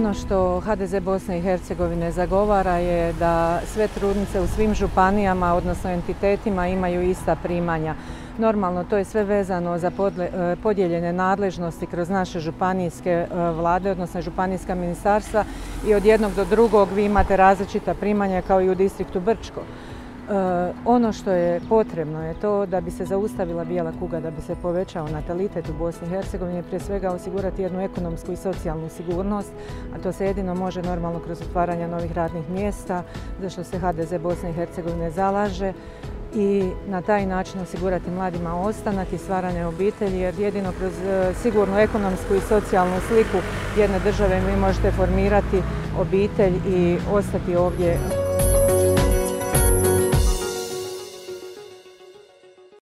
Ono što HDZ Bosne i Hercegovine zagovara je da sve trudnice u svim županijama, odnosno entitetima, imaju ista primanja. Normalno, to je sve vezano za podijeljene nadležnosti kroz naše županijske vlade, odnosno županijska ministarstva, i od jednog do drugog vi imate različita primanja kao i u distriktu Brčko. Ono što je potrebno je to da bi se zaustavila bijela kuga, da bi se povećao natalitet u Bosni i Hercegovini, prije svega osigurati jednu ekonomsku i socijalnu sigurnost, a to se jedino može normalno kroz otvaranje novih radnih mjesta, za što se HDZ Bosne i Hercegovine zalaže, i na taj način osigurati mladima ostanak i stvaranje obitelji, jer jedino kroz sigurnu ekonomsku i socijalnu sliku jedne države vi možete formirati obitelj i ostati ovdje.